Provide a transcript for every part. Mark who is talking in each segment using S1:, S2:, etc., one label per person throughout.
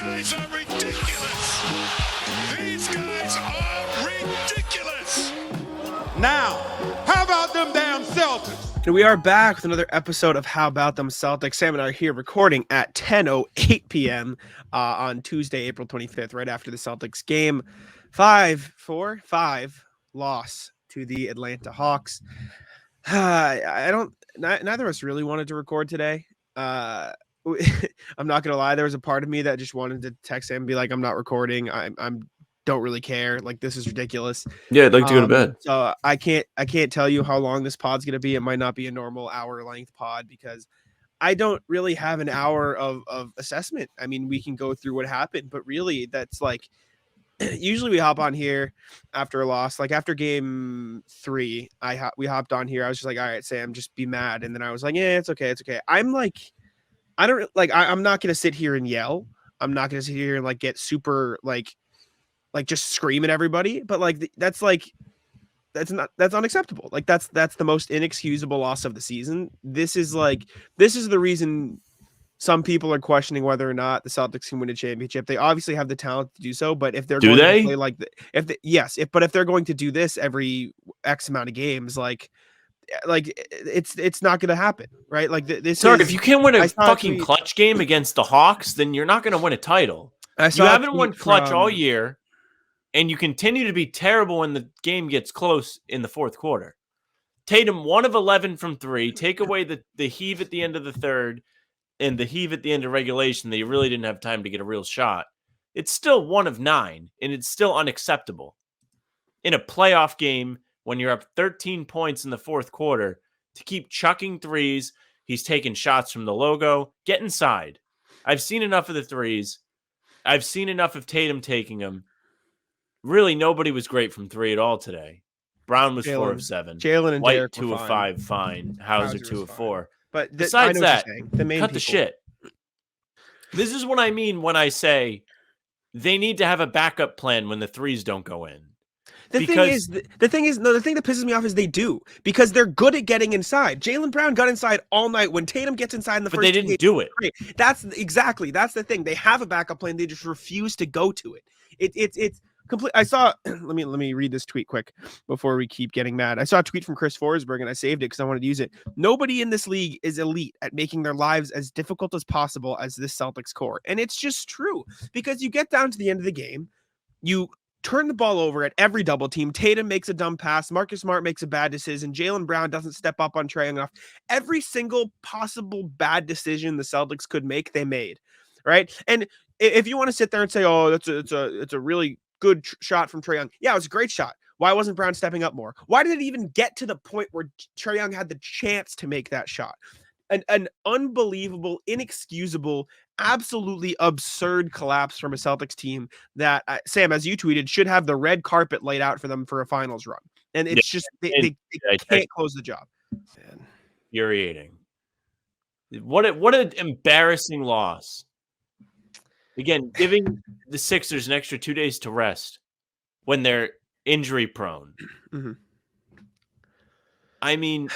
S1: guys are ridiculous. These guys are ridiculous.
S2: Now, how about them damn Celtics?
S3: And we are back with another episode of How About Them Celtics. Sam and I are here recording at 10:08 p.m. On Tuesday, April 25th, right after the Celtics game. 5-4 loss to the Atlanta Hawks. Neither of us really wanted to record today. I'm not gonna lie, there was a part of me that just wanted to text him and be like, I'm not recording. I'm don't really care. Like, this is ridiculous.
S4: Yeah, I'd like to go to bed.
S3: So I can't tell you how long this pod's gonna be. It might not be a normal hour length pod because I don't really have an hour of assessment. I mean, we can go through what happened, but really that's like usually we hop on here after a loss. Like after game 3, we hopped on here. I was just like, all right, Sam, just be mad. And then I was like, yeah, it's okay. I'm like, I'm not gonna sit here and yell. I'm not gonna sit here and like get super like just scream at everybody. But like that's unacceptable. Like that's the most inexcusable loss of the season. This is the reason some people are questioning whether or not the Celtics can win a championship. They obviously have the talent to do so, but if they're going to play like if they're going to do this every X amount of games, like it's not going to happen, right? Like this.
S4: Sorry, if you can't win a fucking clutch game against the Hawks, then you're not going to win a title. You haven't won clutch all year, and you continue to be terrible when the game gets close in the fourth quarter. Tatum 1 of 11 from 3. Take away the heave at the end of the third and the heave at the end of regulation that you really didn't have time to get a real shot. It's still 1 of 9, and it's still unacceptable. In a playoff game, when you're up 13 points in the fourth quarter, to keep chucking threes, he's taking shots from the logo. Get inside. I've seen enough of the threes. I've seen enough of Tatum taking them. Really, nobody was great from 3 at all today. Brown was 4 of 7.
S3: Jalen and
S4: White
S3: Derek
S4: 2 of 5, fine. Hauser 2 of 4.
S3: But
S4: besides that, cut the shit. This is what I mean when I say they need to have a backup plan when the threes don't go in.
S3: The thing that pisses me off is they do, because they're good at getting inside. Jaylen Brown got inside all night. When Tatum gets inside in the first,
S4: but they didn't do it.
S3: That's the thing. They have a backup plan. They just refuse to go to it. It's complete. I saw. Let me read this tweet quick before we keep getting mad. I saw a tweet from Chris Forsberg and I saved it because I wanted to use it. Nobody in this league is elite at making their lives as difficult as possible as this Celtics core, and it's just true, because you get down to the end of the game, you turn the ball over at every double team. Tatum makes a dumb pass. Marcus Smart makes a bad decision. Jaylen Brown doesn't step up on Trae Young enough. Every single possible bad decision the Celtics could make, they made, right? And if you want to sit there and say, "Oh, it's a really good shot from Trae Young," yeah, it was a great shot. Why wasn't Brown stepping up more? Why did it even get to the point where Trae Young had the chance to make that shot? An unbelievable, inexcusable, absolutely absurd collapse from a Celtics team that, Sam, as you tweeted, should have the red carpet laid out for them for a finals run. And it's just they can't close the job. Man.
S4: Infuriating. What an embarrassing loss. Again, giving the Sixers an extra 2 days to rest when they're injury prone.
S3: Mm-hmm.
S4: I mean,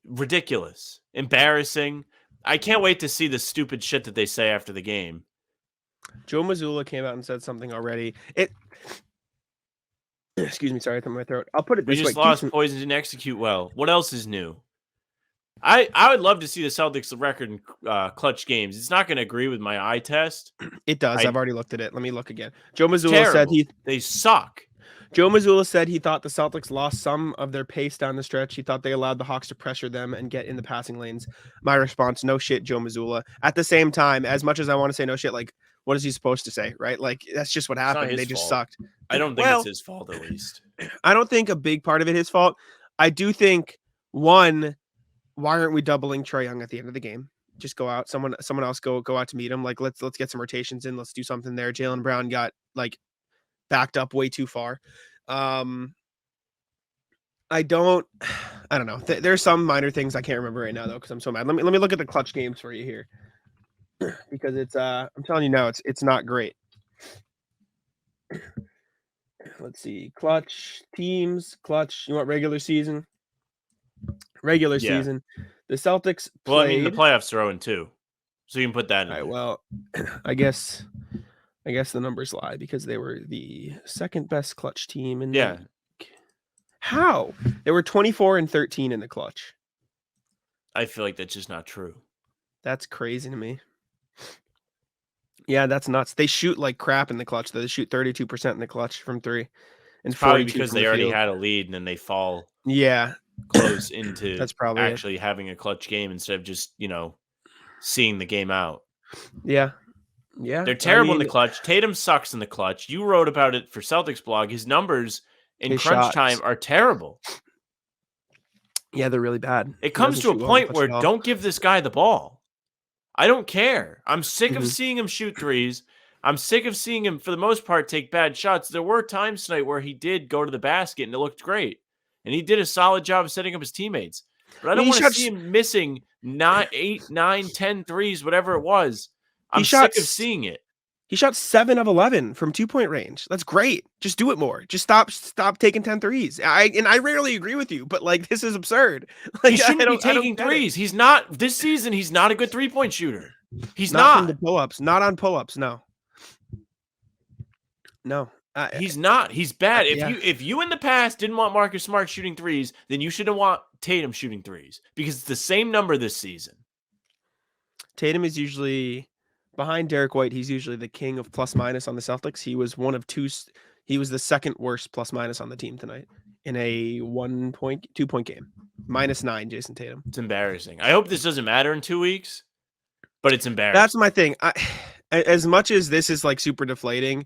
S4: ridiculous, embarrassing. I can't wait to see the stupid shit that they say after the game.
S3: Joe Mazzulla came out and said something already. Excuse me, sorry, I threw my throat. I'll put it this way.
S4: We just lost Poison, didn't execute well. What else is new? I would love to see the Celtics record in clutch games. It's not going to agree with my eye test.
S3: It does. I've already looked at it. Let me look again. Joe Mazzulla said
S4: they suck.
S3: Joe Mazzulla said he thought the Celtics lost some of their pace down the stretch. He thought they allowed the Hawks to pressure them and get in the passing lanes. My response, no shit, Joe Mazzulla. At the same time, as much as I want to say no shit, like, what is he supposed to say, right? Like, that's just what happened. They just sucked.
S4: I don't think it's his fault, at least.
S3: I don't think a big part of it is his fault. I do think, one, why aren't we doubling Trae Young at the end of the game? Just go out. Someone else go out to meet him. Like, let's get some rotations in. Let's do something there. Jaylen Brown got backed up way too far. I don't know. There's some minor things I can't remember right now though, because I'm so mad. Let me look at the clutch games for you here, because it's I'm telling you now, it's not great. Let's see, clutch teams, clutch. You want regular season? Regular season. The Celtics played...
S4: Well, I mean, the playoffs are 0-2. So you can put that in
S3: All right,
S4: there.
S3: well, I guess the numbers lie because they were the second best clutch team in the league. How? They were 24-13 in the clutch.
S4: I feel like that's just not true.
S3: That's crazy to me. Yeah, that's nuts. They shoot like crap in the clutch, though. They shoot 32% in the clutch from three. And
S4: probably
S3: 42
S4: because
S3: from
S4: they
S3: the
S4: already
S3: field.
S4: had a lead and then they fall
S3: close
S4: into
S3: that's probably
S4: actually having a clutch game instead of just, seeing the game out.
S3: Yeah.
S4: They're terrible in the clutch. Tatum sucks in the clutch. You wrote about it for Celtics blog. His numbers in crunch time are terrible.
S3: Yeah, they're really bad.
S4: It comes to a point where don't give this guy the ball. I don't care. I'm sick of seeing him shoot threes. I'm sick of seeing him, for the most part, take bad shots. There were times tonight where he did go to the basket and it looked great. And he did a solid job of setting up his teammates. But I don't want to see him missing 8, 9, 10 threes, whatever it was. I'm sick of seeing it.
S3: He shot 7 of 11 from 2-point range. That's great. Just do it more. Just stop taking 10 threes. I rarely agree with you, but like this is absurd. Like,
S4: he shouldn't be taking threes. He's not this season. He's not a good 3-point shooter. He's not
S3: from the pull-ups. Not on pull-ups. No.
S4: He's not. He's bad. If you in the past didn't want Marcus Smart shooting threes, then you shouldn't want Tatum shooting threes because it's the same number this season.
S3: Tatum is usually behind Derek White. He's usually the king of plus minus on the Celtics. He was one of two. He was the second worst plus minus on the team tonight in a 2-point game. -9, Jayson Tatum.
S4: It's embarrassing. I hope this doesn't matter in 2 weeks, but it's embarrassing.
S3: That's my thing. As much as this is like super deflating,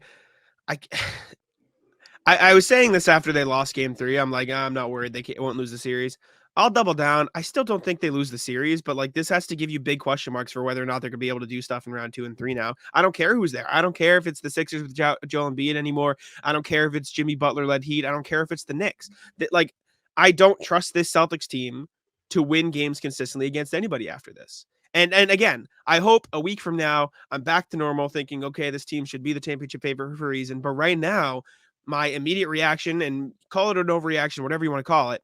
S3: I was saying this after they lost game 3. I'm like, I'm not worried. They won't lose the series. I'll double down. I still don't think they lose the series, but like this has to give you big question marks for whether or not they're going to be able to do stuff in round 2 and 3 now. I don't care who's there. I don't care if it's the Sixers with Joel Embiid anymore. I don't care if it's Jimmy Butler-led Heat. I don't care if it's the Knicks. Like, I don't trust this Celtics team to win games consistently against anybody after this. And again, I hope a week from now, I'm back to normal thinking, okay, this team should be the championship favorite for a reason. But right now, my immediate reaction, and call it an overreaction, whatever you want to call it,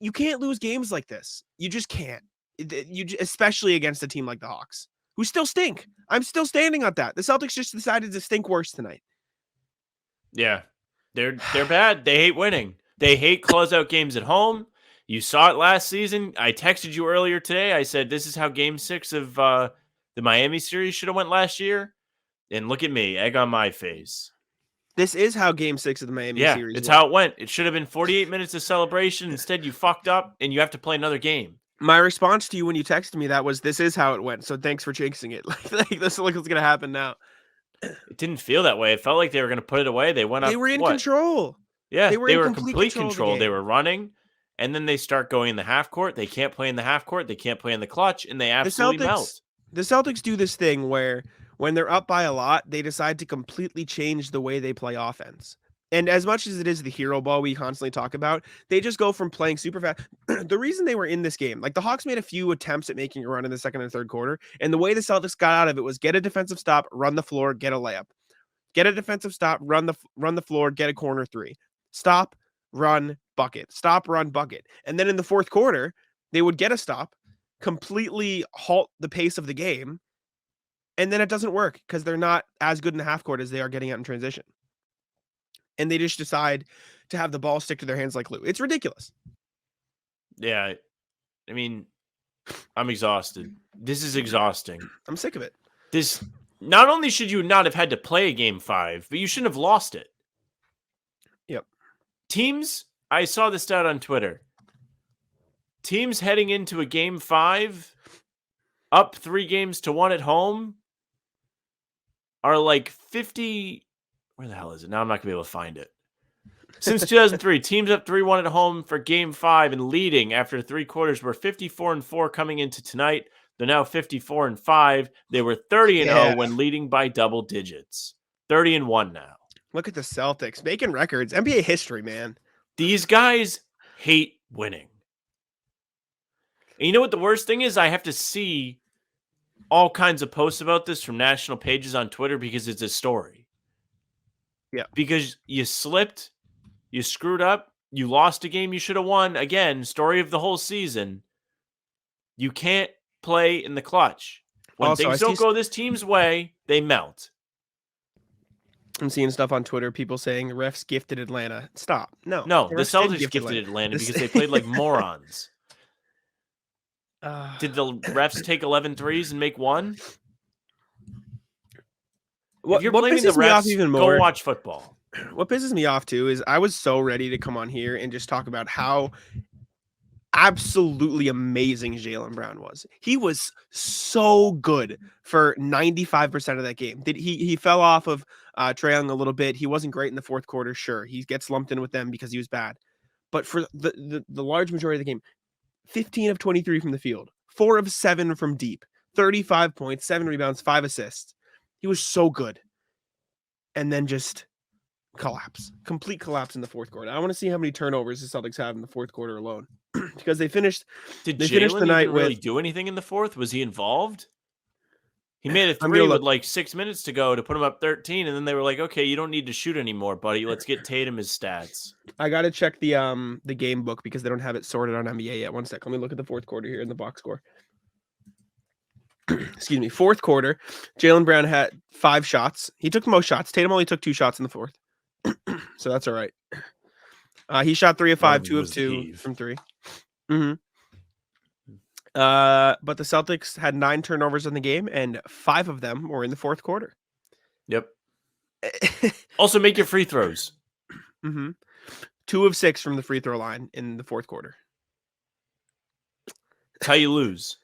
S3: you can't lose games like this. You just can't. Especially against a team like the Hawks, who still stink. I'm still standing on that. The Celtics just decided to stink worse tonight.
S4: Yeah, they're bad. They hate winning. They hate closeout games at home. You saw it last season. I texted you earlier today. I said, this is how game 6 of the Miami series should have went last year. And look at me, egg on my face.
S3: This is how game 6 of the Miami series
S4: it's how it went. It should have been 48 minutes of celebration. Instead, you fucked up and you have to play another game.
S3: My response to you when you texted me that was, this is how it went. So thanks for jinxing it. Like this looks what's going to happen now.
S4: It didn't feel that way. It felt like they were going to put it away. They went up.
S3: They were in control.
S4: Yeah, they were in complete control. They were running. And then they start going in the half court. They can't play in the half court. They can't play in the clutch. And they absolutely melt.
S3: The Celtics do this thing where when they're up by a lot, they decide to completely change the way they play offense. And as much as it is the hero ball we constantly talk about, they just go from playing super fast. The reason they were in this game, like the Hawks made a few attempts at making a run in the second and third quarter. And the way the Celtics got out of it was get a defensive stop, run the floor, get a layup. Get a defensive stop, run the floor, get a corner 3. Stop, run, bucket. Stop, run, bucket. And then in the fourth quarter, they would get a stop, completely halt the pace of the game, and then it doesn't work because they're not as good in the half court as they are getting out in transition. And they just decide to have the ball stick to their hands like glue. It's ridiculous.
S4: Yeah. I mean, I'm exhausted. This is exhausting.
S3: I'm sick of it.
S4: Not only should you not have had to play game 5, but you shouldn't have lost it.
S3: Yep.
S4: Teams, I saw this stat on Twitter. Teams heading into a game 5, up 3-1 at home, are like 50. Where the hell is it? Now I'm not going to be able to find it. Since 2003, teams up 3-1 at home for game 5 and leading after 3 quarters were 54-4 coming into tonight. They're now 54-5. They were 30-0 when leading by double digits. 30-1 now.
S3: Look at the Celtics making records. NBA history, man.
S4: These guys hate winning. And you know what the worst thing is? I have to see all kinds of posts about this from national pages on Twitter because it's a story.
S3: Yeah.
S4: Because you slipped, you screwed up, you lost a game you should have won. Again, story of the whole season. You can't play in the clutch. When
S3: Also,
S4: things don't go this team's way, they melt.
S3: I'm seeing stuff on Twitter, people saying the refs gifted Atlanta. Stop. No,
S4: the Celtics gifted Atlanta because they played like morons. Did the refs take 11 threes and make one? If you're blaming the refs, even more, go watch football.
S3: What pisses me off too is I was so ready to come on here and just talk about how absolutely amazing Jaylen Brown was. He was so good for 95% of that game. He fell off of Trae Young a little bit. He wasn't great in the fourth quarter. Sure, he gets lumped in with them because he was bad. But for the large majority of the game, 15 of 23 from the field, 4 of 7 from deep, 35 points, 7 rebounds, 5 assists. He was so good. And then just complete collapse in the fourth quarter. I want to see how many turnovers the Celtics have in the fourth quarter alone. Because they finished
S4: the night with really do anything in the fourth? Was he involved? He made a 3 with like 6 minutes to go to put him up 13, and then they were like, "Okay, you don't need to shoot anymore, buddy. Let's get Tatum his stats."
S3: I gotta check the game book because they don't have it sorted on NBA yet. One sec. Let me look at the fourth quarter here in the box score. Excuse me. Fourth quarter, Jaylen Brown had 5 shots. He took the most shots. Tatum only took 2 shots in the fourth, so that's all right. He shot 3 of 5, 2 of 2 from 3. Mm-hmm. But the Celtics had 9 turnovers in the game, and 5 of them were in the fourth quarter.
S4: Yep. Also, make your free throws.
S3: Mm-hmm. 2 of 6 from the free throw line in the fourth quarter.
S4: That's how you lose.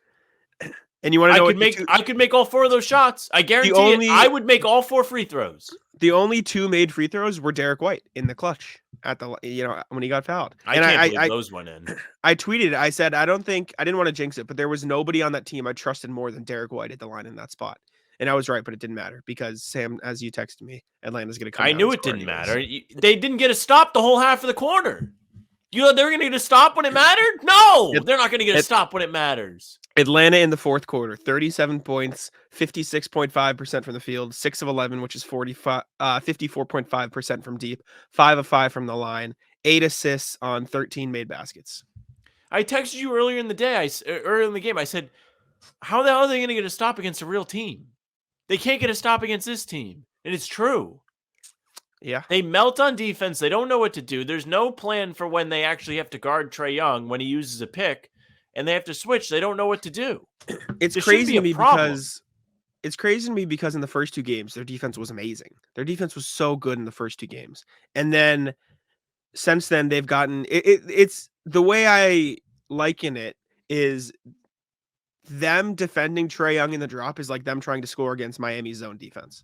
S3: And you want to know
S4: I could make all 4 of those shots. I guarantee I would make all 4 free throws.
S3: The only 2 made free throws were Derek White in the clutch at the when he got fouled.
S4: I can't believe those went in.
S3: I tweeted, I said, I didn't want to jinx it, but there was nobody on that team I trusted more than Derek White at the line in that spot. And I was right, but it didn't matter because Sam, as you texted me, Atlanta's going to come.
S4: I knew it didn't matter. They didn't get a stop the whole half of the quarter. You know they're going to get a stop when it mattered? No, they're not going to get a stop when it matters.
S3: Atlanta in the fourth quarter, 37 points, 56.5% from the field, 6 of 11, which is 54.5% from deep, 5 of 5 from the line, 8 assists on 13 made baskets.
S4: I texted you earlier in the day, earlier in the game, I said, how the hell are they going to get a stop against a real team? They can't get a stop against this team. And it's true.
S3: Yeah.
S4: They melt on defense. They don't know what to do. There's no plan for when they actually have to guard Trae Young when he uses a pick and they have to switch. They don't know what to do.
S3: It's crazy to me because in the first 2 games, their defense was amazing. Their defense was so good in the first 2 games. And then since then they've gotten it's the way I liken it is them defending Trae Young in the drop is like them trying to score against Miami's zone defense.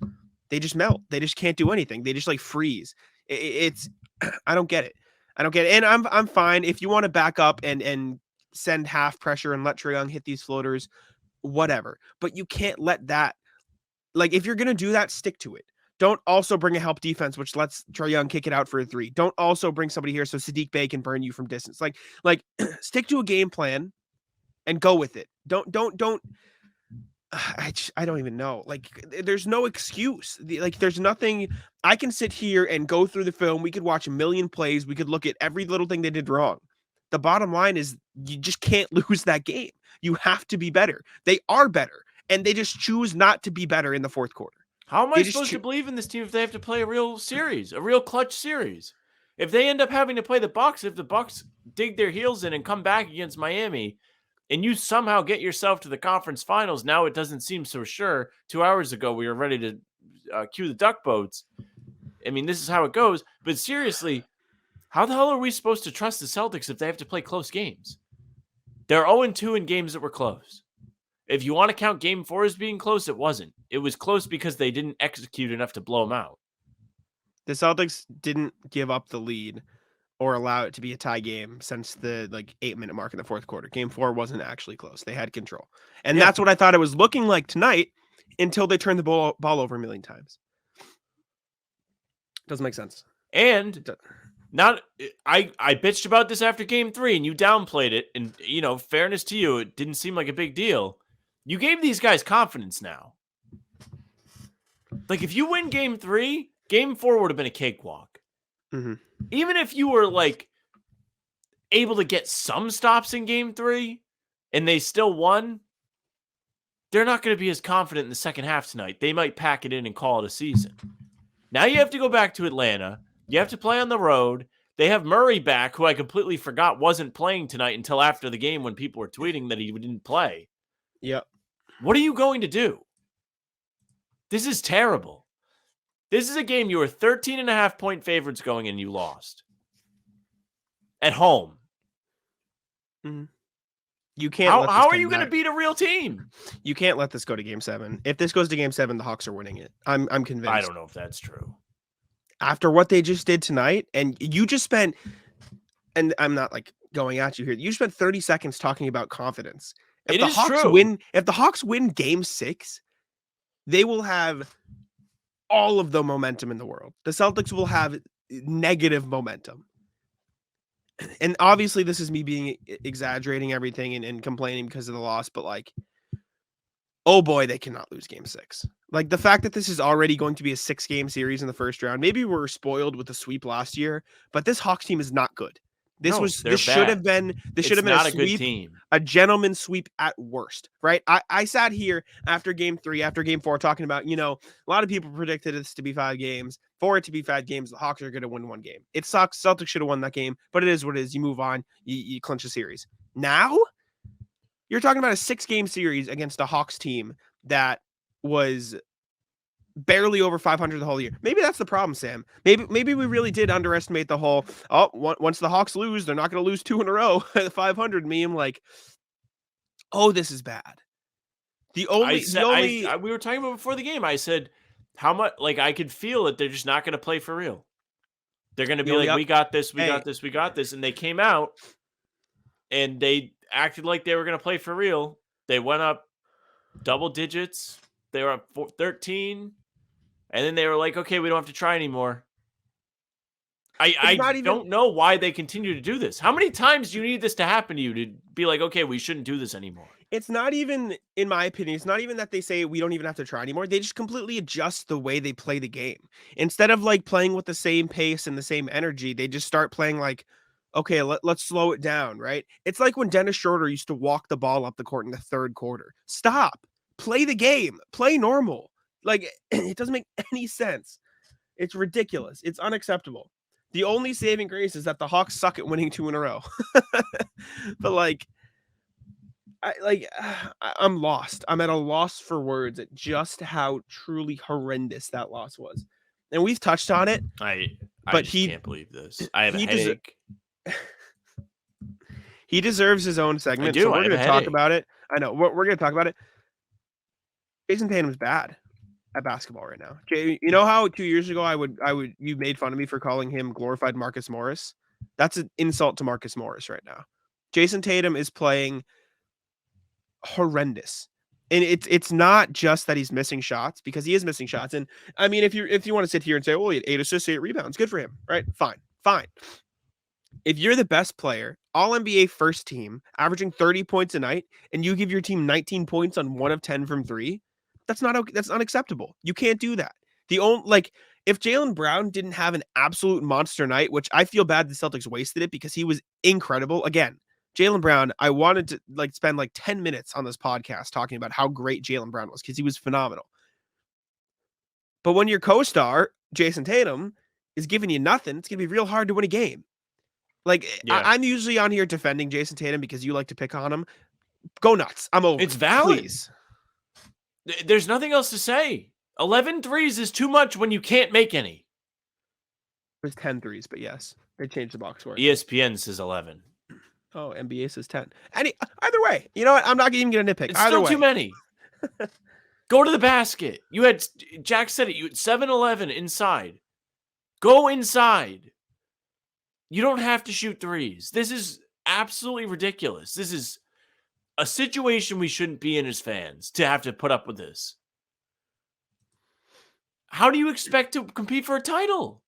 S3: They just melt. They just can't do anything. They just like freeze. It's I don't get it. And I'm fine if you want to back up and send half pressure and let Trae Young hit these floaters, whatever. But you can't let that, like, if you're gonna do that, stick to it. Don't also bring a help defense, which lets Trae Young kick it out for a 3. Don't also bring somebody here so Sadiq Bey can burn you from distance. Like stick to a game plan and go with it. Don't. I don't even know. Like, there's no excuse. There's nothing. I can sit here and go through the film. We could watch a million plays. We could look at every little thing they did wrong. The bottom line is you just can't lose that game. You have to be better. They are better, and they just choose not to be better in the fourth quarter.
S4: How am I supposed to believe in this team if they have to play a real series, a real clutch series? If they end up having to play the Bucks, if the Bucks dig their heels in and come back against Miami, and you somehow get yourself to the conference finals, now it doesn't seem so sure. 2 hours ago, we were ready to cue the duck boats. I mean, this is how it goes. But seriously, how the hell are we supposed to trust the Celtics if they have to play close games? They're 0-2 in games that were close. If you want to count Game 4 as being close, it wasn't. It was close because they didn't execute enough to blow them out.
S3: The Celtics didn't give up the lead or allow it to be a tie game since the 8-minute mark in the fourth quarter. Game 4 wasn't actually close. They had control. And that's what I thought it was looking like tonight until they turned the ball over a million times. Doesn't make sense.
S4: And I bitched about this after Game 3 and you downplayed it. And, fairness to you, it didn't seem like a big deal. You gave these guys confidence now. Like, if you win Game 3, Game 4 would have been a cakewalk.
S3: Mm-hmm.
S4: Even if you were able to get some stops in Game 3 and they still won, they're not going to be as confident in the second half tonight. They might pack it in and call it a season. Now you have to go back to Atlanta. You have to play on the road. They have Murray back, who I completely forgot wasn't playing tonight until after the game when people were tweeting that he didn't play.
S3: Yep.
S4: What are you going to do? This is terrible. This is a game you were 13.5-point favorites going in, you lost. At home.
S3: Mm-hmm. You can't.
S4: How are you going to beat a real team?
S3: You can't let this go to Game 7. If this goes to Game 7, the Hawks are winning it. I'm convinced.
S4: I don't know if that's true.
S3: After what they just did tonight, and you just spent, and I'm not like going at you here. You spent 30 seconds talking about confidence. If the Hawks win Game 6, they will have all of the momentum in the world. The Celtics will have negative momentum. And obviously this is me being exaggerating everything and complaining because of the loss, but like, oh boy, they cannot lose Game 6. Like the fact that this is already going to be a 6-game series in the first round. Maybe we were spoiled with the sweep last year, but this Hawks team is not good. This should have been a sweep,
S4: good team.
S3: A gentleman's sweep at worst, right? I sat here after Game 3, after Game 4, talking about, a lot of people predicted this to be 5 games. For it to be 5 games, the Hawks are going to win 1 game. It sucks. Celtics should have won that game, but it is what it is. You move on. You clinch a series. Now, you're talking about a 6-game series against a Hawks team that was barely over 500 the whole year. Maybe that's the problem, Sam. Maybe we really did underestimate the whole, once the Hawks lose, they're not going to lose 2 in a row. The 500 meme, like, oh, this is bad. We were
S4: talking about before the game. I said, how much, like, I could feel that they're just not going to play for real. They're going to be we got this, we got this. And they came out and they acted like they were going to play for real. They went up double digits. They were up 13. And then they were like, okay, we don't have to try anymore. I don't know why they continue to do this. How many times do you need this to happen to you to be like, okay, we shouldn't do this anymore?
S3: It's not even, in my opinion, it's not even that they say we don't even have to try anymore. They just completely adjust the way they play the game. Instead of like playing with the same pace and the same energy, they just start playing like, okay, let's slow it down, right? It's like when Dennis Schroeder used to walk the ball up the court in the third quarter. Stop. Play the game. Play normal. Like, it doesn't make any sense. It's ridiculous. It's unacceptable. The only saving grace is that the Hawks suck at winning 2 in a row. But I'm lost. I'm at a loss for words at just how truly horrendous that loss was. And we've touched on it.
S4: I can't believe this. I have a headache.
S3: He deserves his own segment. So we're going to talk about it. I know. We're going to talk about it. Jayson Tatum's bad at basketball right now. Jay, you know how 2 years ago you made fun of me for calling him glorified Marcus Morris? That's an insult to Marcus Morris right now. Jayson Tatum is playing horrendous. And it's not just that he's missing shots, because he is missing shots. And I mean, if you want to sit here and say, well, he had 8 assists, 8 rebounds, good for him, right? Fine. If you're the best player, all NBA first team, averaging 30 points a night, and you give your team 19 points on 1 of 10 from 3, that's unacceptable. You can't do that. If Jaylen Brown didn't have an absolute monster night, which I feel bad the Celtics wasted it because he was incredible. Again, Jaylen Brown, I wanted to spend 10 minutes on this podcast talking about how great Jaylen Brown was because he was phenomenal. But when your co-star, Jayson Tatum, is giving you nothing, it's going to be real hard to win a game. I'm usually on here defending Jayson Tatum because you like to pick on him. Go nuts. I'm over.
S4: It's valid.
S3: Please.
S4: There's nothing else to say. 11 threes is too much when you can't make any.
S3: It was 10 threes, but yes, they changed the box score.
S4: ESPN says 11.
S3: Oh, NBA says 10. Either way, you know what? I'm not even going to nitpick.
S4: It's still too many. Go to the basket. Jack said it. You had 7-11 inside. Go inside. You don't have to shoot threes. This is absolutely ridiculous. This is a situation we shouldn't be in as fans to have to put up with this. How do you expect to compete for a title?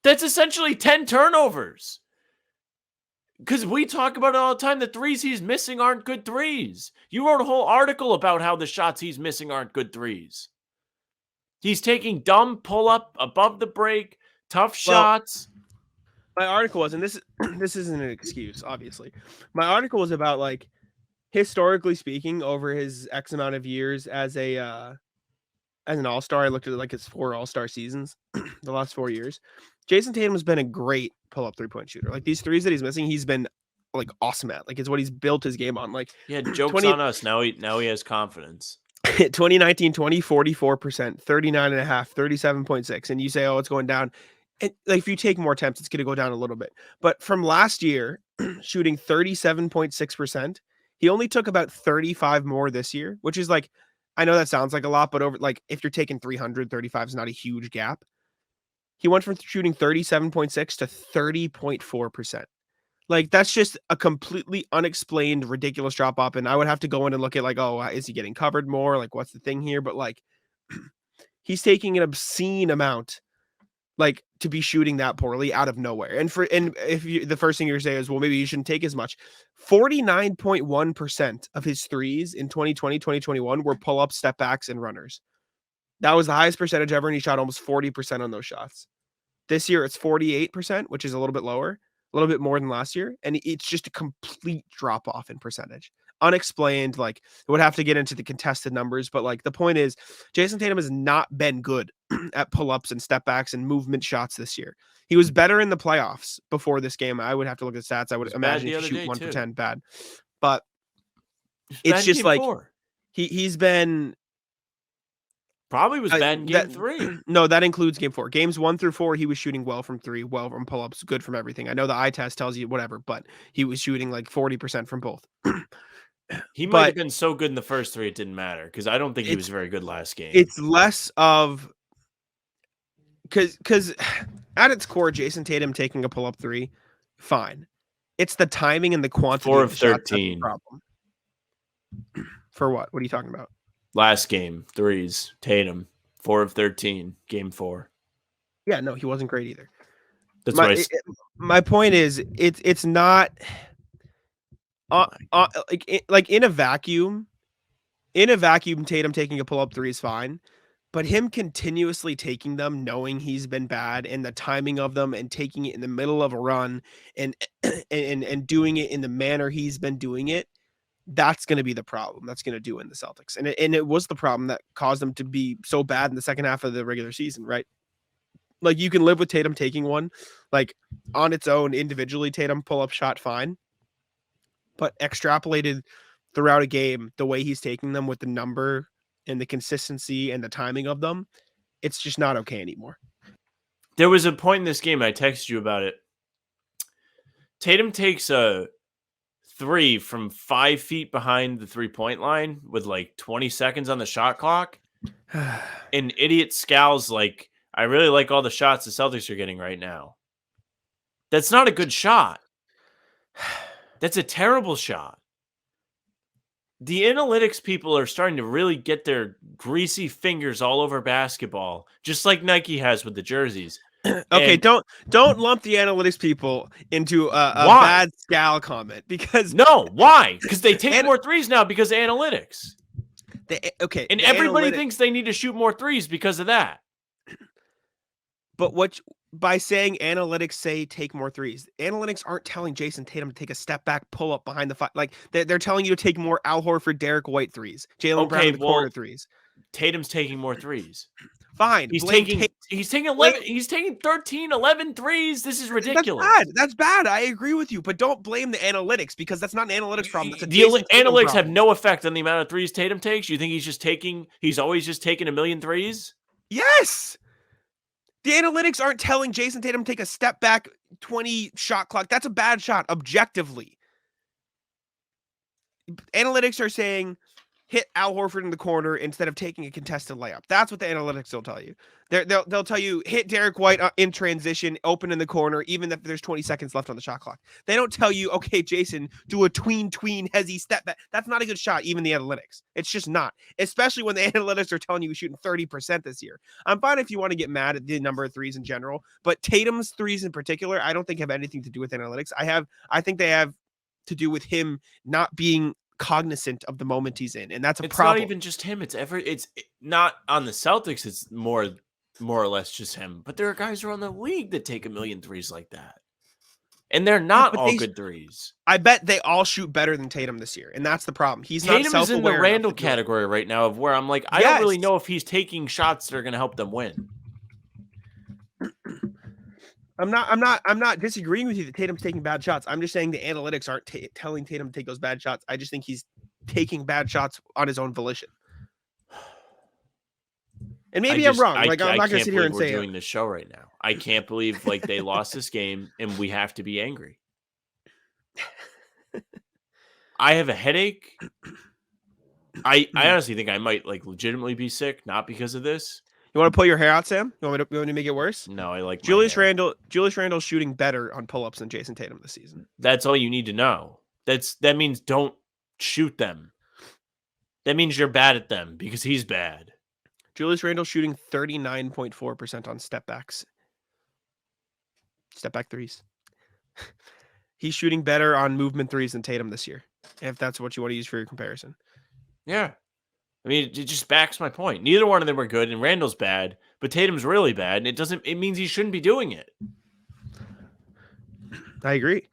S4: That's essentially 10 turnovers. Because we talk about it all the time. The threes he's missing aren't good threes. You wrote a whole article about how the shots he's missing aren't good threes. He's taking dumb pull-up, above the break, tough shots.
S3: My article was, and this isn't an excuse, obviously. My article was about historically speaking, over his X amount of years as an all-star, I looked at like his 4 all-star seasons, the last 4 years. Jayson Tatum has been a great pull-up three-point shooter. Like these threes that he's missing, he's been like awesome at. Like it's what he's built his game on. Like
S4: yeah, jokes on us. Now he has confidence.
S3: 2019, 44%, 39.5, 37.6. And you say, oh, it's going down. And like if you take more attempts, it's going to go down a little bit. But from last year, shooting 37.6%, he only took about 35 more this year, which is like, I know that sounds like a lot, but over like if you're taking 335 is not a huge gap. He went from shooting 37.6 to 30.4%. Like that's just a completely unexplained, ridiculous drop off. And I would have to go in and look at like, oh, is he getting covered more? Like, what's the thing here? But like, he's taking an obscene amount, like to be shooting that poorly out of nowhere. And if you, the first thing you're saying is, well, maybe you shouldn't take as much. 49.1% of his threes in 2020, 2021 were pull ups, step backs, and runners. That was the highest percentage ever, and he shot almost 40% on those shots. This year, it's 48%, which is a little bit lower, a little bit more than last year, and it's just a complete drop off in percentage. Unexplained. Like, it would have to get into the contested numbers, but like the point is, Jayson Tatum has not been good at pull-ups and step backs and movement shots this year. He was better in the playoffs before this game. I would have to look at stats. I would imagine he could shoot 1 for 10 bad, but it's just like he's been.
S4: Probably was bad in game 3.
S3: No, that includes game 4. Games 1 through 4, he was shooting well from 3, well from pull-ups, good from everything. I know the eye test tells you whatever, but he was shooting like 40% from both.
S4: He might have been so good in the first 3, it didn't matter because I don't think he was very good last game.
S3: It's less of because at its core, Jayson Tatum taking a pull-up 3, fine. It's the timing and the quantity.
S4: 4 of 13.
S3: Problem. For what? What are you talking about?
S4: Last game, threes, Tatum, 4 of 13, game 4.
S3: Yeah, no, he wasn't great either.
S4: That's
S3: my point is, it's not like in a vacuum. In a vacuum, Tatum taking a pull-up 3 is fine, but him continuously taking them, knowing he's been bad, and the timing of them, and taking it in the middle of a run, and doing it in the manner he's been doing it. That's going to be the problem. That's going to do in the Celtics. And it was the problem that caused them to be so bad in the second half of the regular season, right? Like you can live with Tatum taking one, like on its own individually, Tatum pull up shot fine, but extrapolated throughout a game, the way he's taking them with the number and the consistency and the timing of them, it's just not okay anymore.
S4: There was a point in this game, I texted you about it. Tatum takes a 3 from 5 feet behind the 3-point line with like 20 seconds on the shot clock. And idiot scowls like, I really like all the shots the Celtics are getting right now. That's not a good shot. That's a terrible shot. The analytics people are starting to really get their greasy fingers all over basketball, just like Nike has with the jerseys.
S3: Okay, don't lump the analytics people into a bad scowl comment because
S4: why? Because they take more threes now because of analytics. And everybody thinks they need to shoot more threes because of that.
S3: But by saying analytics say take more threes, analytics aren't telling Jayson Tatum to take a step back pull up behind the five. Like they're telling you to take more Al Horford, Derek White threes, Jaylen Brown in the corner threes.
S4: Tatum's taking more threes.
S3: Fine.
S4: He's taking 11. He's taking 13, 11 threes. This is ridiculous.
S3: That's bad. I agree with you, but don't blame the analytics because that's not an analytics problem. That's
S4: the analytics have no effect on the amount of threes Tatum takes. You think he's always just taking a million threes?
S3: Yes. The analytics aren't telling Jayson Tatum to take a step back 20 shot clock. That's a bad shot objectively. Analytics are saying hit Al Horford in the corner instead of taking a contested layup. That's what the analytics will tell you. They'll tell you hit Derek White in transition, open in the corner, even if there's 20 seconds left on the shot clock. They don't tell you, okay, Jason, do a tween hezzy step back. That's not a good shot, even the analytics. It's just not, especially when the analytics are telling you shooting 30% this year. I'm fine if you want to get mad at the number of threes in general, but Tatum's threes in particular, I don't think have anything to do with analytics. I think they have to do with him not being cognizant of the moment he's in, and that's a problem.
S4: It's not even just him. It's not on the Celtics. It's more or less just him. But there are guys around the league that take a million threes like that. And they're not
S3: but
S4: all good threes.
S3: I bet they all shoot better than Tatum this year, and that's the problem. He's not
S4: Tatum is in the
S3: self-aware
S4: Randall
S3: enough to do it.
S4: category right now of where I'm like, I don't really know if he's taking shots that are going to help them win.
S3: I'm not disagreeing with you that Tatum's taking bad shots. I'm just saying the analytics aren't telling Tatum to take those bad shots. I just think he's taking bad shots on his own volition. And maybe I'm wrong. Like I'm not going to sit here and say
S4: we're doing this show right now. I can't believe like they lost this game and we have to be angry. I have a headache. I honestly think I might like legitimately be sick, not because of this.
S3: You want to pull your hair out, Sam? You want me to make it worse?
S4: No, I like
S3: Julius Randle. Julius Randle's shooting better on pull-ups than Jayson Tatum this season.
S4: That's all you need to know. That means don't shoot them. That means you're bad at them because he's bad.
S3: Julius Randle shooting 39.4% on step backs. Step back threes. He's shooting better on movement threes than Tatum this year, if that's what you want to use for your comparison.
S4: Yeah. I mean, it just backs my point. Neither one of them are good, and Randall's bad, but Tatum's really bad, and it means he shouldn't be doing it.
S3: I agree.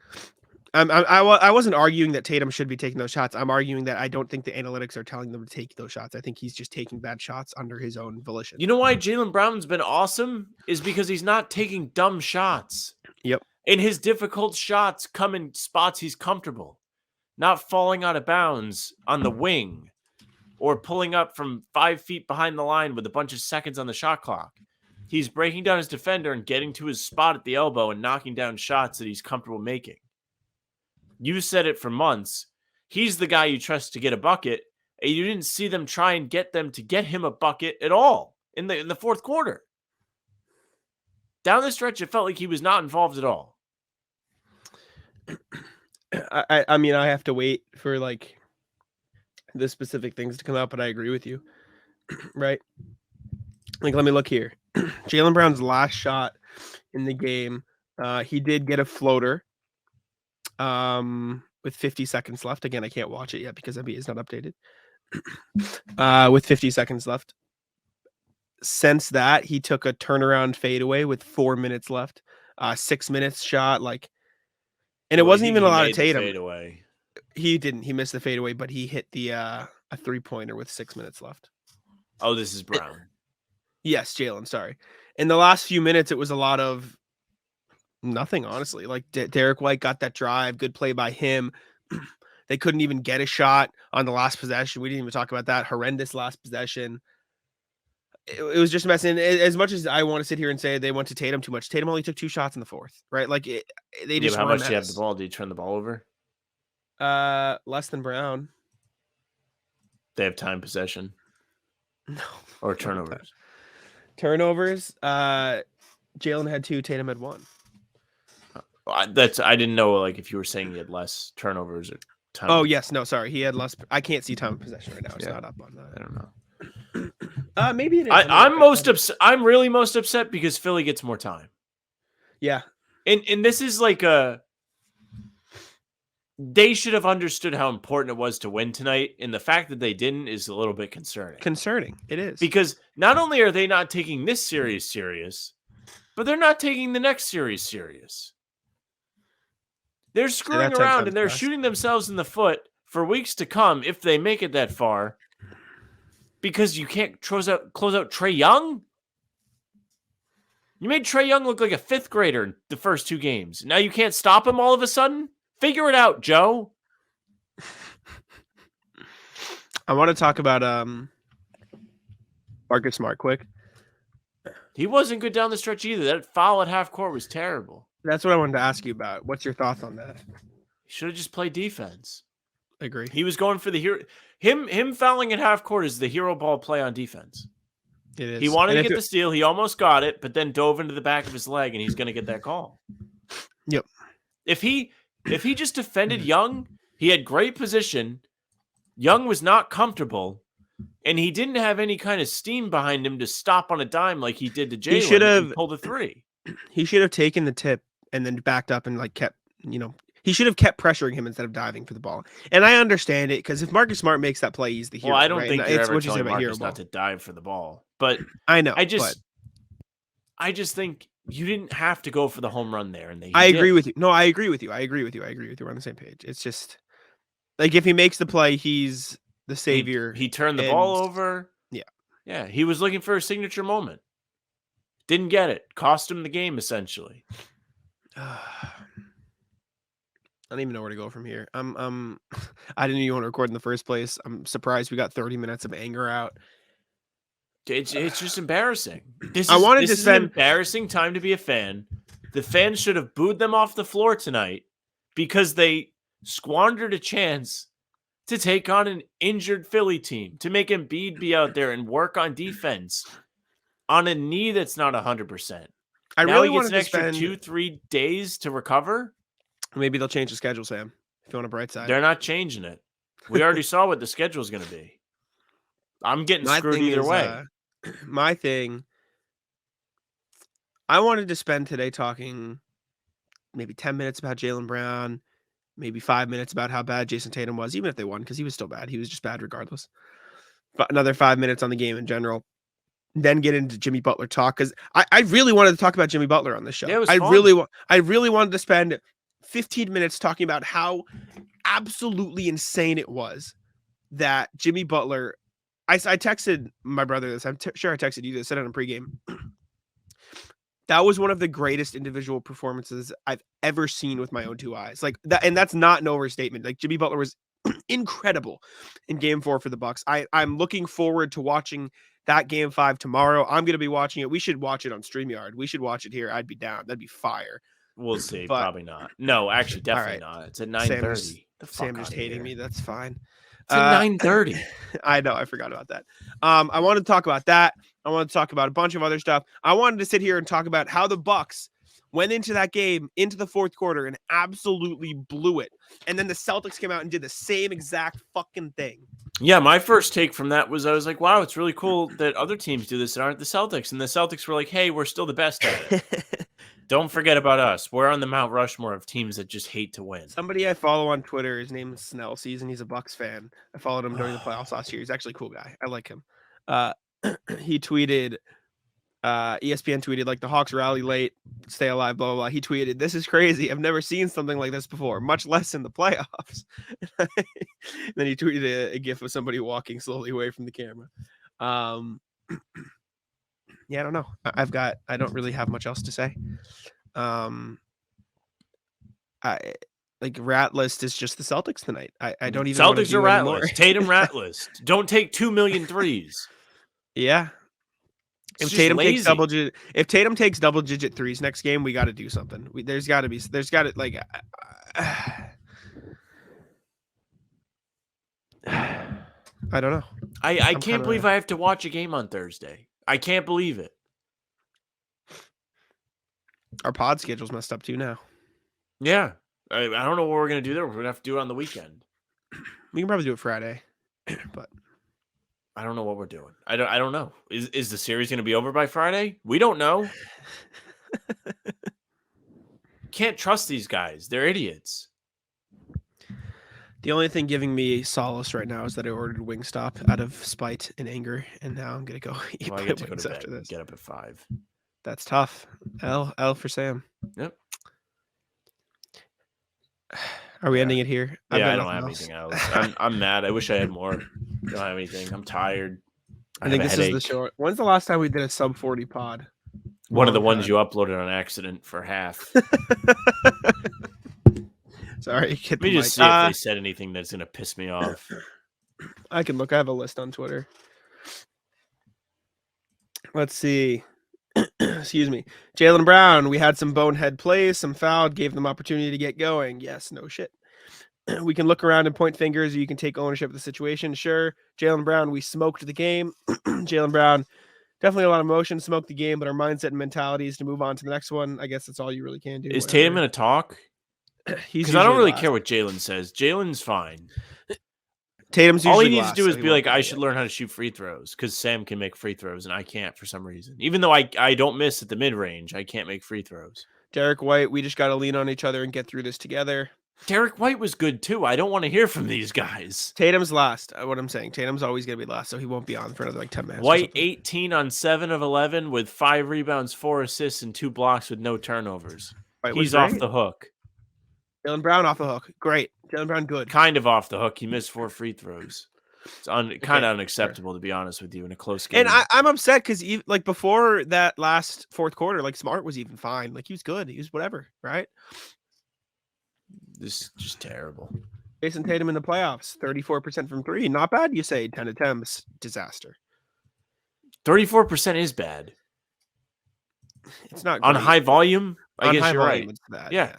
S3: I wasn't arguing that Tatum should be taking those shots. I'm arguing that I don't think the analytics are telling them to take those shots. I think he's just taking bad shots under his own volition.
S4: You know why Jaylen Brown's been awesome? Is because he's not taking dumb shots.
S3: Yep.
S4: And his difficult shots come in spots he's comfortable, not falling out of bounds on the wing or pulling up from 5 feet behind the line with a bunch of seconds on the shot clock. He's breaking down his defender and getting to his spot at the elbow and knocking down shots that he's comfortable making. You said it for months. He's the guy you trust to get a bucket, and you didn't see them try and get them to get him a bucket at all in the fourth quarter. Down the stretch, it felt like he was not involved at all.
S3: I mean, I have to wait for like the specific things to come out, but I agree with you. Right? Like, let me look here. Jaylen Brown's last shot in the game, he did get a floater. With 50 seconds left. Again, I can't watch it yet because NBA is not updated. With 50 seconds left. Since that, he took a turnaround fadeaway with 4 minutes left. 6 minutes shot, and it wasn't even a lot of Tatum. He didn't. He missed the fadeaway, but he hit the a 3-pointer with 6 minutes left.
S4: Oh, this is Brown.
S3: Yes, Jaylen. Sorry. In the last few minutes, it was a lot of nothing, honestly. Like Derek White got that drive, good play by him. They couldn't even get a shot on the last possession. We didn't even talk about that horrendous last possession. It was just a mess. And as much as I want to sit here and say they went to Tatum too much, Tatum only took 2 shots in the fourth, right? Like they just.
S4: How much do you have the ball? Did you turn the ball over?
S3: Less than Brown.
S4: They have time possession.
S3: No.
S4: Or turnovers.
S3: Turnovers. Jaylen had 2, Tatum had 1.
S4: I didn't know like if you were saying he had less turnovers or time.
S3: Oh yes, no, sorry, he had less. I can't see time of possession right now. It's not up on that.
S4: I don't
S3: know. Maybe it is.
S4: I'm most upset. I'm really most upset because Philly gets more time.
S3: Yeah,
S4: and this is like they should have understood how important it was to win tonight, and the fact that they didn't is a little bit concerning.
S3: Concerning, it is,
S4: because not only are they not taking this series serious, but they're not taking the next series serious. They're screwing around and they're shooting themselves in the foot for weeks to come if they make it that far because you can't close out Trae Young. You made Trae Young look like a 5th grader in the first 2 games. Now you can't stop him all of a sudden? Figure it out, Joe.
S3: I want to talk about Marcus Smart quick.
S4: He wasn't good down the stretch either. That foul at half court was terrible.
S3: That's what I wanted to ask you about. What's your thoughts on that?
S4: He should have just played defense.
S3: I agree.
S4: He was going for the hero. Him fouling at half court is the hero ball play on defense.
S3: It is.
S4: He wanted to get the steal. He almost got it, but then dove into the back of his leg, and he's going to get that call.
S3: Yep.
S4: If he just defended Young, he had great position. Young was not comfortable, and he didn't have any kind of steam behind him to stop on a dime like he did to Jaylen. He should have pulled a 3.
S3: He should have taken the tip and then backed up and kept, he should have kept pressuring him instead of diving for the ball. And I understand it because if Marcus Smart makes that play, he's the hero.
S4: Well, I don't think you're ever
S3: what you
S4: telling
S3: say about
S4: Marcus not to dive for the ball. But
S3: I know.
S4: I just think You didn't have to go for the home run there, and
S3: I agree with you. No, I agree with you. We're on the same page. It's just like if he makes the play, he's the savior.
S4: He turned the ball over.
S3: Yeah.
S4: Yeah. He was looking for a signature moment. Didn't get it. Cost him the game, essentially.
S3: I don't even know where to go from here. I didn't even want to record in the first place. I'm surprised we got 30 minutes of anger out.
S4: It's just embarrassing. This is an embarrassing time to be a fan. The fans should have booed them off the floor tonight because they squandered a chance to take on an injured Philly team, to make Embiid be out there and work on defense on a knee that's not 100%.
S3: I
S4: now
S3: really
S4: he gets
S3: wanted
S4: an extra
S3: to spend
S4: 2-3 days to recover.
S3: Maybe they'll change the schedule, Sam. If you want a bright side,
S4: they're not changing it. We already saw what the schedule is going to be. I'm getting screwed either way.
S3: My thing, I wanted to spend today talking maybe 10 minutes about Jaylen Brown, maybe 5 minutes about how bad Jayson Tatum was, even if they won, because he was still bad. He was just bad regardless. But another 5 minutes on the game in general. Then get into Jimmy Butler talk, because I really wanted to talk about Jimmy Butler on this show.
S4: Yeah, it was
S3: I
S4: fun.
S3: really wanted to spend 15 minutes talking about how absolutely insane it was that Jimmy Butler. I texted my brother this. I'm sure I texted you this. Said it on pregame. That was one of the greatest individual performances I've ever seen with my own two eyes. Like that, and that's not an overstatement. Like Jimmy Butler was incredible in Game 4 for the Bucks. I'm looking forward to watching that Game 5 tomorrow. I'm going to be watching it. We should watch it on StreamYard. We should watch it here. I'd be down. That'd be fire.
S4: We'll see. But, probably not. No, actually, definitely not. It's at 9:30.
S3: Sam just hating me. That's fine.
S4: It's at 9:30.
S3: I know. I forgot about that. I wanted to talk about that. I wanted to talk about a bunch of other stuff. I wanted to sit here and talk about how the Bucks went into that game, into the fourth quarter, and absolutely blew it. And then the Celtics came out and did the same exact fucking thing.
S4: Yeah, my first take from that was I was like, wow, it's really cool that other teams do this and aren't the Celtics. And the Celtics were like, hey, we're still the best at it. Don't forget about us. We're on the Mount Rushmore of teams that just hate to win.
S3: Somebody I follow on Twitter, his name is Snell Season. He's a Bucks fan. I followed him during the playoffs last year. He's actually a cool guy. I like him. He tweeted, ESPN tweeted, like, the Hawks rally late, stay alive, blah, blah, blah. He tweeted, this is crazy. I've never seen something like this before, much less in the playoffs. Then he tweeted a gif of somebody walking slowly away from the camera. Yeah, I don't know. I don't really have much else to say. Rat list is just the Celtics tonight. I don't even
S4: Celtics are rat list. Tatum rat list. Don't take 2 million threes.
S3: Yeah. If Tatum takes double digit threes next game, we got to do something. There's got to like I don't know.
S4: I can't believe I have to watch a game on Thursday. I can't believe it.
S3: Our pod schedule's messed up too now.
S4: Yeah. I don't know what we're going to do there. We're going to have to do it on the weekend.
S3: We can probably do it Friday, but
S4: I don't know what we're doing. I don't know. Is the series going to be over by Friday? We don't know. Can't trust these guys. They're idiots.
S3: The only thing giving me solace right now is that I ordered Wingstop out of spite and anger, and now I'm gonna go eat my wings after this.
S4: Get up at 5.
S3: That's tough. L for Sam.
S4: Yep.
S3: Are we ending it here?
S4: Yeah, I don't have anything else. I'm mad. I wish I had more. I don't have anything. I'm tired.
S3: I think this is the short. When's the last time we did a sub 40 pod?
S4: One of the ones you uploaded on accident for half.
S3: Sorry.
S4: Let me just see if they said anything that's going to piss me off.
S3: I can look. I have a list on Twitter. Let's see. Excuse me. Jaylen Brown, we had some bonehead plays, some fouled, gave them opportunity to get going. Yes, no shit. We can look around and point fingers, or you can take ownership of the situation. Sure. Jaylen Brown, we smoked the game. Jaylen Brown, definitely a lot of emotion, smoked the game, but our mindset and mentality is to move on to the next one. I guess that's all you really can do.
S4: Is Tatum going to talk? Because I don't really care what Jalen says. Jalen's fine.
S3: Tatum's
S4: all he needs to do is be like, I should learn how to shoot free throws, because Sam can make free throws and I can't for some reason. Even though I don't miss at the mid range, I can't make free throws.
S3: Derek White, we just got to lean on each other and get through this together.
S4: Derek White was good too. I don't want to hear from these guys.
S3: Tatum's last. What I'm saying, Tatum's always going to be last, so he won't be on for another 10 minutes.
S4: White 18 on 7 of 11 with 5 rebounds, 4 assists, and 2 blocks with no turnovers. He's off the hook.
S3: Jaylen Brown off the hook. Great. Jaylen Brown good.
S4: Kind of off the hook. He missed 4 free throws. It's kind of unacceptable, to be honest with you, in a close game.
S3: And I'm upset because like before that last fourth quarter, like Smart was even fine. Like he was good. He was whatever, right?
S4: This is just terrible.
S3: Jayson Tatum in the playoffs, 34% from 3. Not bad, you say. 10 attempts, disaster.
S4: 34% is bad.
S3: It's not
S4: on
S3: great.
S4: high volume. I guess you're right.
S3: It's bad,
S4: yeah.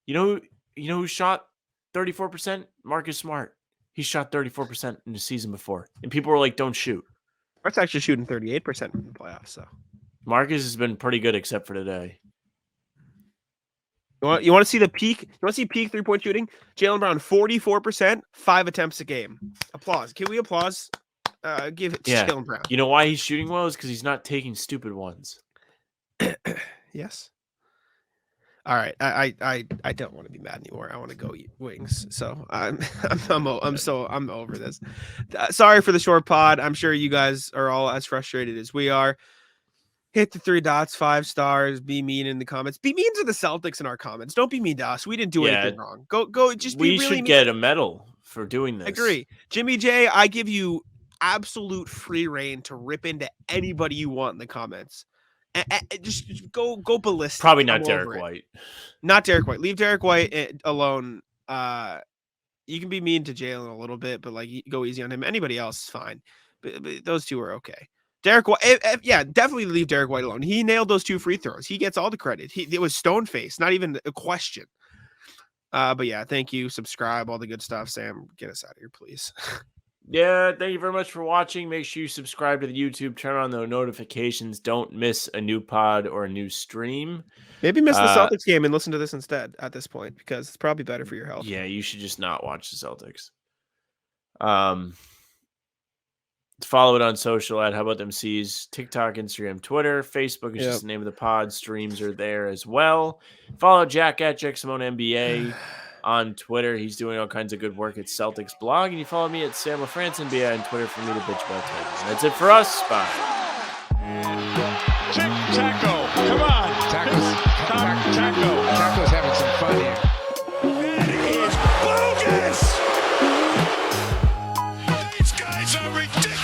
S4: You know who shot 34%? Marcus Smart. He shot 34% in the season before, and people were like, "Don't shoot."
S3: Smart's actually shooting 38% in the playoffs. So
S4: Marcus has been pretty good, except for today.
S3: You want to see the peak? You want to see peak 3-point shooting? Jaylen Brown, 44%, 5 attempts a game. Applause. Can we applause? Give it to Jaylen Brown.
S4: You know why he's shooting well is because he's not taking stupid ones.
S3: Yes. All right. I don't want to be mad anymore. I want to go eat wings. So I'm over this. Sorry for the short pod. I'm sure you guys are all as frustrated as we are. Hit the 3 dots, 5 stars. Be mean in the comments. Be mean to the Celtics in our comments. Don't be mean to us. We didn't do anything wrong. Go. Just be
S4: we
S3: really
S4: should get a medal for doing this.
S3: Agree, Jimmy J. I give you absolute free reign to rip into anybody you want in the comments. Just go ballistic.
S4: Probably not Derek White.
S3: Not Derek White. Leave Derek White alone. You can be mean to Jaylen a little bit, but like go easy on him. Anybody else is fine. But those two are okay. Derek White, definitely leave Derek White alone. He nailed those 2 free throws. He gets all the credit. It was stone face, not even a question. But yeah, thank you. Subscribe, all the good stuff. Sam, get us out of here, please.
S4: Yeah, thank you very much for watching. Make sure you subscribe to the YouTube, turn on the notifications. Don't miss a new pod or a new stream.
S3: Maybe miss the Celtics game and listen to this instead at this point, because it's probably better for your health.
S4: Yeah, you should just not watch the Celtics. Follow it on social at How About Them C's, TikTok, Instagram, Twitter, Facebook is just the name of the pod. Streams are there as well. Follow Jack at Jack Simone NBA on Twitter. He's doing all kinds of good work at Celtics blog. And you follow me at Sam LaFrance NBA on Twitter for me to bitch about Titans. That's it for us. Bye.
S1: Check Taco. Come on.
S5: Taco's having some fun here.
S1: That is bogus. These guys are ridiculous.